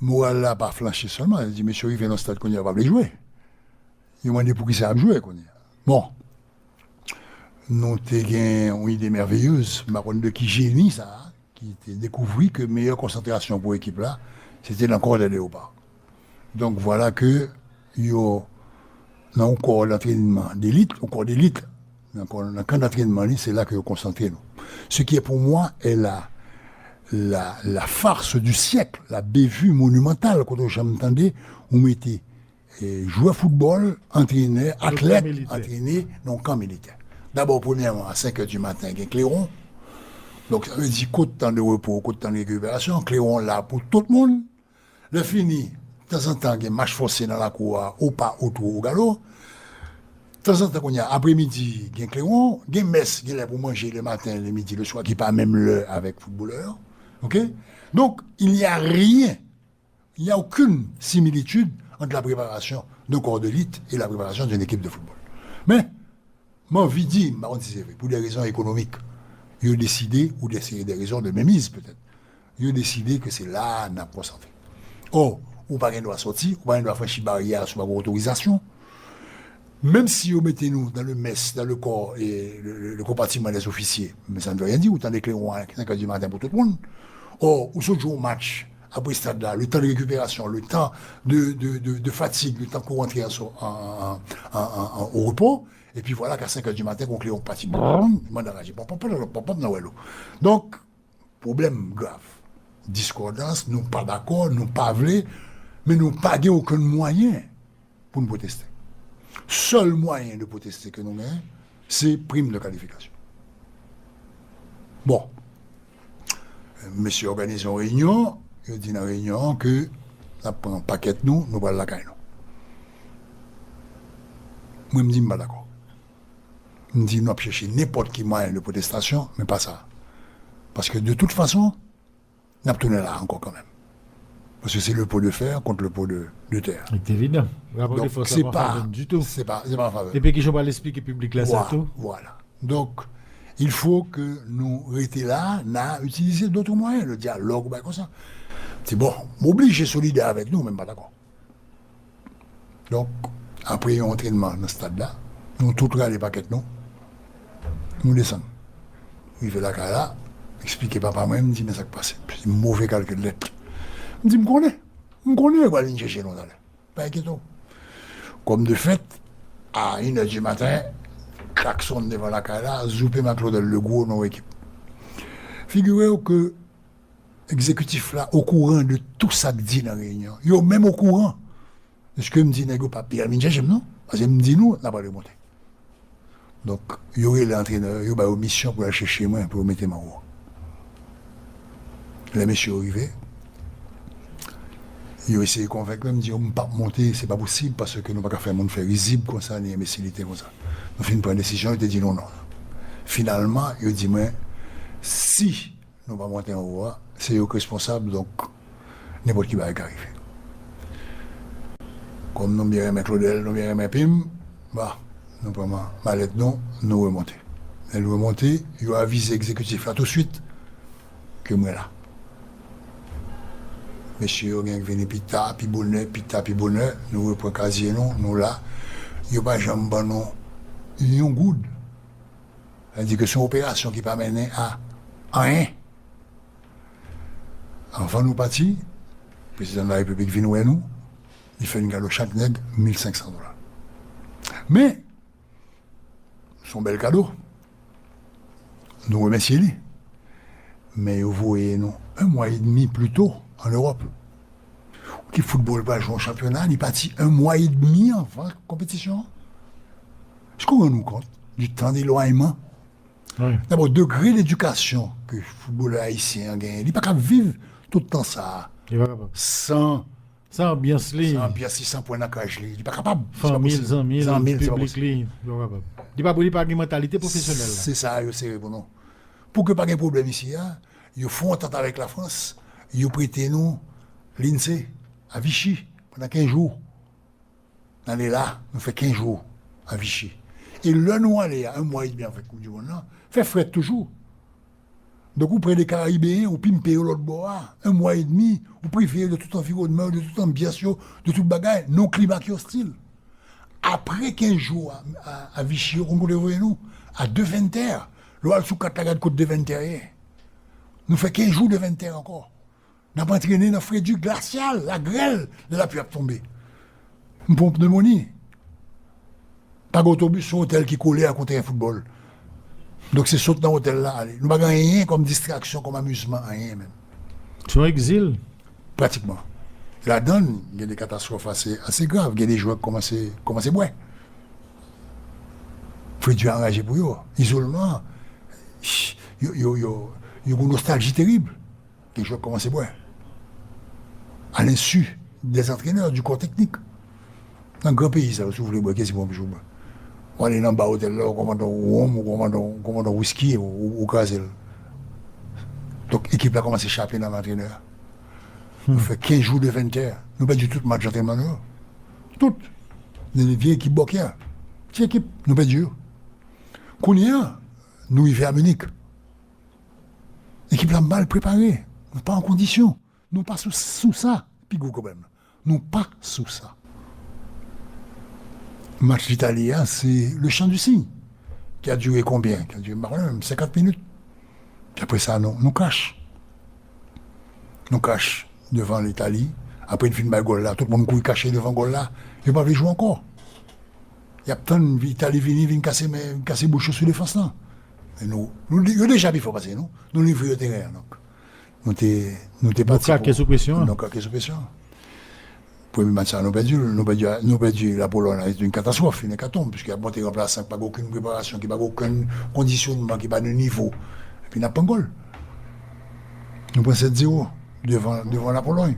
Moral là, pas flanché seulement. Il dit, monsieur, il vient dans le stade qu'on va pas jouer. Il m'a dit pour qui ça va jouer. Bon, nous avons une idée merveilleuse, marronne de qui génie ça, hein, qui était découvert que meilleure concentration pour l'équipe là, c'était dans le corps de léopard. Donc voilà que yo dans le corps d'entraînement d'élite, au corps d'élite, dans le camp d'entraînement, c'est là que vous concentrez nous. Ce qui est pour moi est la farce du siècle, la bévue monumentale quand j'entendais, on mettait joueur football, entraîneur, athlète, entraîné dans le camp militaire. D'abord, premièrement, à 5h du matin, il y a Cléron. Donc, ça veut dire côté de temps de repos, côté de temps de récupération. Cléron là pour tout le monde. Le fini, de temps en temps, il y a un match forcé dans la cour, au pas, autour, au galop. De temps en temps, il y a après-midi, il y a Cléron. Il y a messe, il y a pour manger le matin, le midi, le soir, qui n'est pas même l'heure avec footballeur. OK? Donc, il n'y a rien, il n'y a aucune similitude entre la préparation d'un corps d'élite et la préparation d'une équipe de football. Mais, moi, je dis, pour des raisons économiques, ils ont décidé, ou des raisons de mémise peut-être, ils ont décidé que c'est là qu'on a concentré. Or, ou pas qu'on doit sortir, ou pas qu'on doit franchir barrière sur la autorisation. Même si vous mettez nous dans le mess, dans le corps et le compartiment des officiers, mais ça ne veut rien dire, autant d'éclairons à 5h du matin pour tout le monde. Or, ou se joue au match, après ce stade-là, le temps de récupération, le temps de fatigue, le temps qu'on rentre au repos, et puis voilà qu'à 5h du matin, qu'on cléon parti. Donc, problème grave. Discordance, nous pas d'accord, nous pas voulons, mais nous pas aucun moyen pour nous protester. Seul moyen de protester que nous avons, c'est prime de qualification. Bon. Monsieur organise une réunion, il dit dans la réunion que nous prenons un paquet de nous allons la caille. Moi, je me dis, je ne suis pas d'accord. Je me dis, nous allons chercher n'importe quel moyen de protestation, mais pas ça. Parce que de toute façon, nous allons tourner là encore quand même. Parce que c'est le pot de fer contre le pot de terre. C'est évident. Donc, c'est pas du tout. C'est pas en faveur. Et puis, je vais l'expliquer public là, voilà, ça tout. Voilà. Donc, il faut que nous restions là, n'a utilisé d'autres moyens, le dialogue, comme ça. C'est bon, m'obliger solidaire avec nous, même pas d'accord. Donc, après un entraînement dans ce stade-là, nous tous les paquets, nous descendons. Il fait la cara là, expliquer papa moi, il me dit, mais ça qui passe. C'est mauvais calcul de lettres. Il me dit, je connais quoi aller chercher nous d'aller. Pas inquiétant. Comme de fait, à 1h du matin, klaxon devant la cara, zoupé ma Claudel le gros dans l'équipe. Figurez-vous que l'exécutif là, au courant de tout ça que dit dans la réunion, il est même au courant. Est-ce que me dit, n'est-ce pas Pierre Minja, non? Parce qu'il me dit, nous, on n'a pas remonté. Donc, il y aurait l'entraîneur, il y aurait une mission pour aller chercher moi, pour mettre ma roue. Les messieurs arrivés. Ils ont essayé de convaincre, ils me disent, on ne peut pas monter, c'est pas possible, parce que nous ne pouvons pas faire un monde risible comme ça, ni imbécilité comme ça. Nous avons pris une décision, ils ont dit non. Finalement, ils ont dit, mais si nous ne pouvons pas monter en haut, c'est eux responsables, donc n'importe qui va arriver. Comme nous bien aimé Claudel, nous bien aimé Pim, nous prenons ma lettre, nous remontons. Et nous remontons, ils ont avisé l'exécutif là tout de suite que moi là. Monsieur, on vient pita, puis bonheur, nous reprenons casier, nous là, il n'y a pas jamais bon, ils ont good. C'est-à-dire que c'est une opération qui peut mener à rien. Enfin, nous partis, le président de la République vient nous, il fait une galop chaque nègre, $1,500. Mais, son bel cadeau, nous remercions lui. Mais vous voyez, nous, 1 mois et demi plus tôt, en Europe, qui football va jouer au championnat, il est parti 1 mois et demi avant la compétition. Est-ce qu'on rend nous compte du temps d'éloignement? Oui. D'abord, degré d'éducation que le footballeur haïtien a gagné, il n'est pas capable de vivre tout le temps ça, sans ambiance, sans point d'accroche, il n'est pas capable. Famille, amis, public, il n'est pas de mentalité professionnelle. C'est ça, c'est bon. Pour que pas de problème ici, ils font entente avec la France, ils prêtent nous l'INSEE à Vichy pendant 15 jours. On est là, on fait 15 jours à Vichy. Et le nous aller à 1 mois et demi avec Coupe du Monde, fait frais toujours. Donc, vous prenez les Caribéens, vous pimpez l'autre bois, 1 mois et demi, vous préférez de tout environnement, de toute ambiance, de tout bagaille, non climat qui est hostile. Après 15 jours à Vichy, on voyez nous, à 2 terres, le sous 4 côte de 20 terres. Nous fait 15 jours de 20 terres encore. Nous avons entraîné dans le du glacial, la grêle de la pluie a tombé. Une pompe pneumonie. Pas d'autobus sur l'hôtel qui collait à côté d'un football. Donc c'est sauter dans l'hôtel là. Nous n'avons rien comme distraction, comme amusement, rien même. Son exil. Pratiquement. Là-dedans, il y a des catastrophes assez graves. Il y a des joueurs qui commencent à boire. Il faut du enragé pour eux. Isolement. Il y a une nostalgie terrible. Les joueurs commencent à boire. À l'insu des entraîneurs, du corps technique. Dans un grand pays, ça, si vous voulez boire, qu'est-ce qu'ils vont jouer? On va aller dans le bas hôtel là, on commande un rhum, on commande un whisky, ou casel. Donc l'équipe a commencé à échapper dans l'entraîneur. On fait 15 jours de 20 heures. Nous pas du tout match d'entraînement. Toutes. Les vieilles équipes boquères. C'est équipe. Nous pas dur. Qu'on y a, nous y à Munich. L'équipe l'a mal préparée. Nous pas en condition. Nous pas sous ça. Puis quand même. Nous pas sous ça. Le match d'Italie, c'est le chant du cygne, qui a duré combien? Qui a duré 50 minutes. Puis après ça, nous cache. Nous cache devant l'Italie. Après une fin de goal là, tout le monde couille caché devant goal là. Il n'a pas jouer encore. Il y a plein d'Italie vient casser bouche sur les faces là. Et nous déjà, il faut passer, nous. Nous livrons le terrain. Donc, nous t'es partis. Nous sous pression. Nous sous pression. Premier match, nous perdu la Pologne, c'est une catastrophe, une hécatombe, puisqu'il y a bon remplaçant, qui n'a pas aucune préparation, qui n'a pas aucun conditionnement, qui n'a pas de niveau. Et puis il n'a pas de goal. Nous prenons 7-0 devant la Pologne.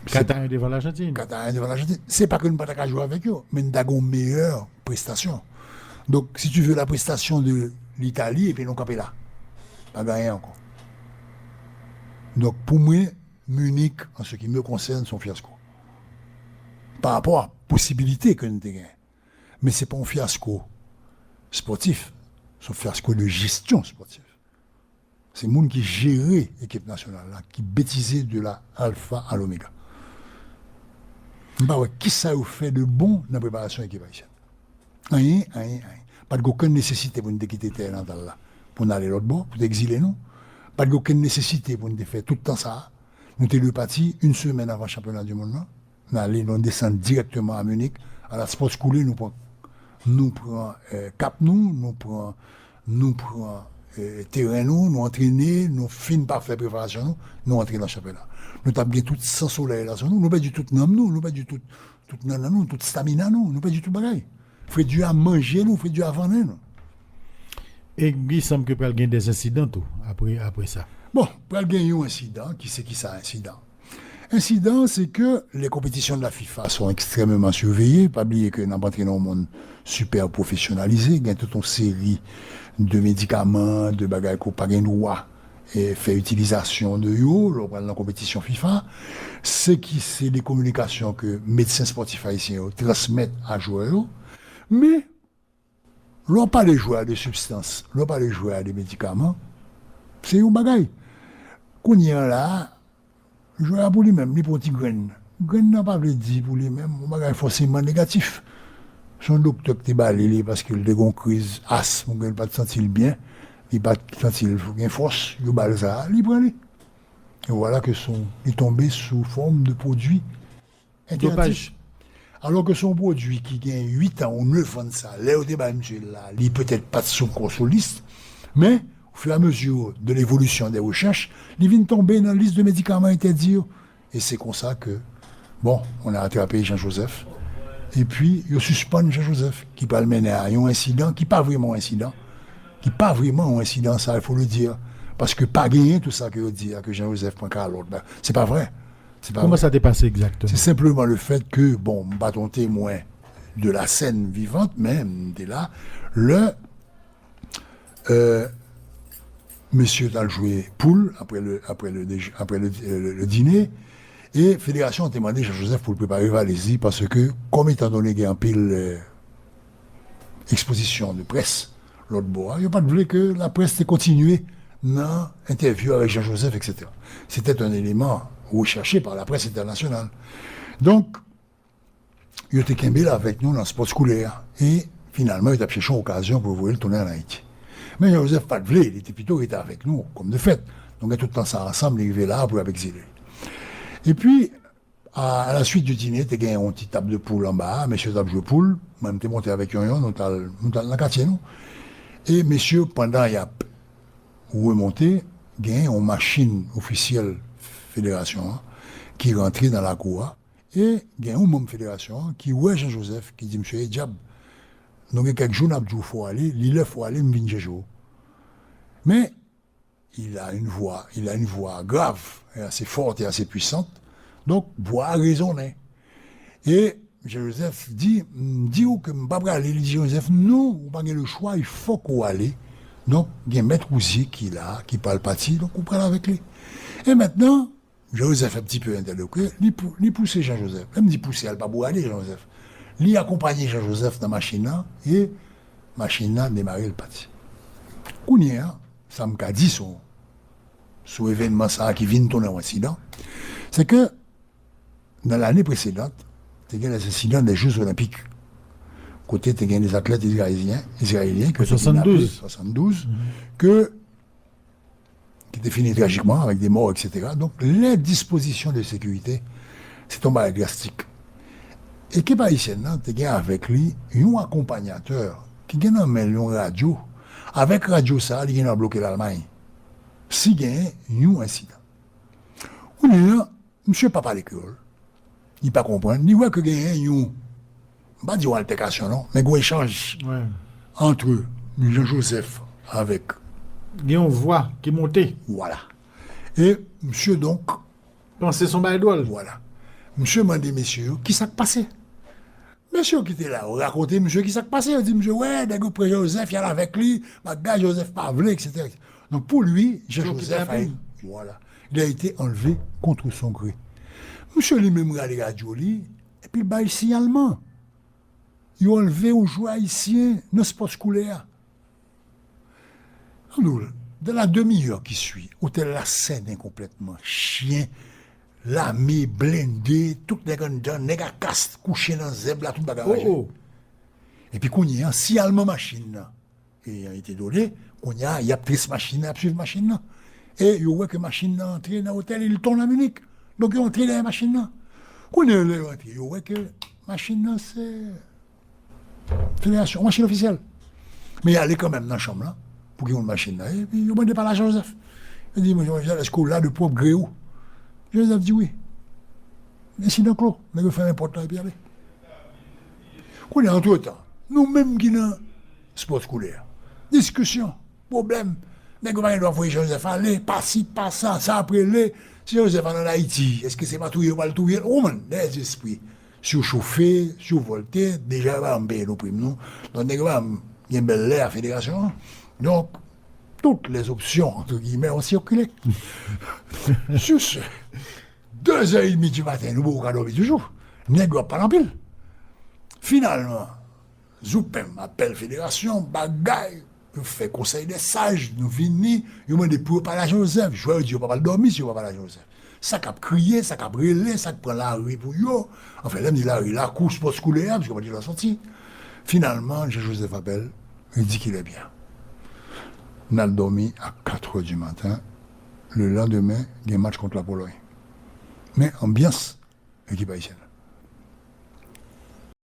4-1 devant l'Argentine. 4-1 devant l'Argentine. C'est pas que nous ne pouvons pas jouer avec eux, mais nous avons une meilleure prestation. Donc, si tu veux la prestation de l'Italie, et puis nous camper là. Pas gagné encore. Donc, pour moi, Munich, en ce qui me concerne, son fiasco. Par rapport à la possibilité que nous avons. Mais ce n'est pas un fiasco sportif, c'est un fiasco de gestion sportive. C'est le monde qui gérait l'équipe nationale, là, qui bêtisait de la alpha à l'oméga. Bah ouais, qui ça vous fait de bon dans la préparation de l'équipe haïtienne? Rien. Pas d'aucune nécessité pour nous quitter terre là, pour aller l'autre bord, pour exiler nous. Pas d'aucune nécessité pour nous faire tout le temps ça. Nous sommes partis une semaine avant le championnat du monde. Nous descendons directement à Munich. À la Sports School, nous prenons cap, nous prenons terrain, nous entraîner, nous finissons par faire préparation, nous entraînons dans le championnat. Nous avons tout sans soleil là, nous pas du tout nous pas du tout nous, tout stamina nous pas du tout bagaille. Faut du à manger nous, faut du à vendre nous. Et il semble que peut y des incidents tout après ça. Bon, pour gagner un incident, qui c'est qui ça incident? Incident, c'est que les compétitions de la FIFA sont extrêmement surveillées. Pas oublier que nous avons entré dans un monde super professionnalisé. Il y a toute une série de médicaments, de bagages qu'on n'a pas de droit et fait utilisation de eux dans la compétition FIFA. C'est des communications que médecins sportifs haïtiens transmettent à joueurs. Mais, l'on pas les jouer à des substances, l'on pas les jouer à des médicaments. C'est un bagage. Qu'on y a là, joueur pour lui-même, lui pour une graine. Graine n'a pas dit pour lui-même, un bagage forcément négatif. Son docteur qui est balayé parce qu'il a une crise asthme, il n'a pas sentir bien, il n'a pas sentir une force, il a ça, il prend. Et voilà que il est tombé sous forme de produit interdit. Alors que son produit qui gagne 8 ans ou 9 ans de ça, là au débat, monsieur, là, il peut-être pas de son consoliste, mais au fur et à mesure de l'évolution des recherches, il vient tomber dans la liste de médicaments interdits. Et c'est comme ça que, bon, on a attrapé Jean-Joseph. Et puis, il suspend Jean-Joseph, qui peut le mener à un incident, qui n'est pas vraiment un incident. Ça, il faut le dire. Parce que pas gagner tout ça que vous dites, que Jean-Joseph prend qu'à l'autre. Ben, c'est pas vrai. Comment ça s'est passé exactement? C'est simplement le fait que, bon, bâton témoin de la scène vivante, même, dès là, monsieur a joué poule après le dîner, et la fédération a demandé à Jean-Joseph pour le préparer Valézy, parce que, comme étant donné qu'il y a un pile exposition de presse, l'autre bois, il n'y a pas de voulu que la presse ait continué dans interview avec Jean-Joseph, etc. C'était un élément recherché par la presse internationale. Donc, il était Kembele avec nous dans le sport scolaire. Et finalement, il a cherché une occasion pour voir le tourner en Haïti. Mais Jean-Joseph pas de vlé, il était plutôt avec nous, comme de fait. Donc, tout le temps, ça ensemble, il arrivait là pour exilé. Et puis, à la suite du dîner, tu as gagné une petite table de poule en bas, messieurs table de poule, moi, je monté avec Yon, nous dans le quartier, nous. Et messieurs, pendant il y a remonté, gagné une machine officielle fédération qui rentrait dans la cour. Et il y a un membre de fédération qui ouais Jean-Joseph, qui dit monsieur Diable, nous avons quelques jours où il faut aller, il faut aller, mais il a une voix grave, et assez forte et assez puissante, donc voix raisonnée. Et Joseph dit que je ne peux pas aller, il dit Joseph, non, vous n'avez pas le choix, il faut qu'on aille. Donc, il y a un maître Ouzi qui est là, qui parle parti, donc on parle avec lui. Et maintenant, Joseph, un petit peu interloqué, il pousse Jean-Joseph. Il me dit pousser, elle ne pas pour aller, Jean-Joseph. Il accompagne Jean-Joseph dans la machine là, et la machine là démarrer le parti. Kounia, ça m'a dit sur événement ça qui vient de tourner un incident, c'est que dans l'année précédente, tu as eu l'incident des Jeux Olympiques. Côté, tu as eu des athlètes israéliens que 72, qui étaient finis tragiquement avec des morts, etc. Donc, les dispositions de sécurité, c'est tombé drastique. Et qui pas ici, tu as avec lui un accompagnateur qui a une radio. Avec radio, ça, il a bloqué l'Allemagne. Si il y a un incident. On est là, monsieur papa à l'école. Il ne pas comprendre. Il voit que il y a une, pas dire altercation, non, mais un échange entre Jean-Joseph avec. Il y a une voix qui est montée. Voilà. Et monsieur donc. Pensez son baïdoual. Voilà. Monsieur m'a dit, messieurs, qui s'est passé? Monsieur qui était là, on racontait, monsieur, qui s'est passé? On dit, monsieur, ouais, d'accord, après Joseph, il y a avec lui, ma gars, Joseph Pavlé, etc. Donc pour lui, Joseph il a été enlevé contre son gré. Monsieur lui-même regarde les radios, et puis il bat le signalement. Il a enlevé aux joueurs haïtiens dans le sport scolaire. Alors, dans la demi-heure qui suit, où la scène est complètement chien, l'armée blindée, tout les gars casse couché dans le zèbre, tout le bagage. Et puis, quand il y a un signalement machine, et a été donné, il y a pris machine, il y a suivi machine. Et il voit que machine est entrée dans l'hôtel, il tourne à Munich. Donc, il est entré dans la machine. Quand il est entré, il voit que machine, c'est fédération, machine officielle. Mais il allait quand même dans la chambre, là, pour qu'il y ait une machine là. Et puis, il demande par la Joseph. Il dit, monsieur, est-ce qu'on a de propre gréou? Joseph dit oui. L'incident clos, mais il fait n'importe quoi et puis aller. Quand il est entre-temps, nous-mêmes qui dans sport scolaire, discussion, problème, mais comment il doit envoyer Joseph aller, pas ci, pas ça, ça après les, si Joseph en Haïti, est-ce que c'est pas tout, il va le tout, des esprits, surchauffés, survoltés, déjà, on va payer nos primes, nous. Donc, il y a une belle l'air à la fédération. Donc, toutes les options, entre guillemets, ont circulé. Sur ce, 2h30 du matin, nous avons dormi toujours. Nous ne doit pas en pile. Finalement, Zoupem appelle fédération, bagaille, nous fait conseil des sages, nous venons, nous demandons pour parler à Joseph. Je dis, on ne va pas dormir si on ne va pas parler à Joseph. Ça a crié, ça a brûlé, ça prend la rue pour eux. Enfin, là, il dit la rue, la course pour scolaire, parce qu'on va dire la sortie. Finalement, Joseph appelle, il dit qu'il est bien. On a dormi à 4h du matin. Le lendemain, il y a un match contre la Pologne. Mais ambiance, équipe haïtienne.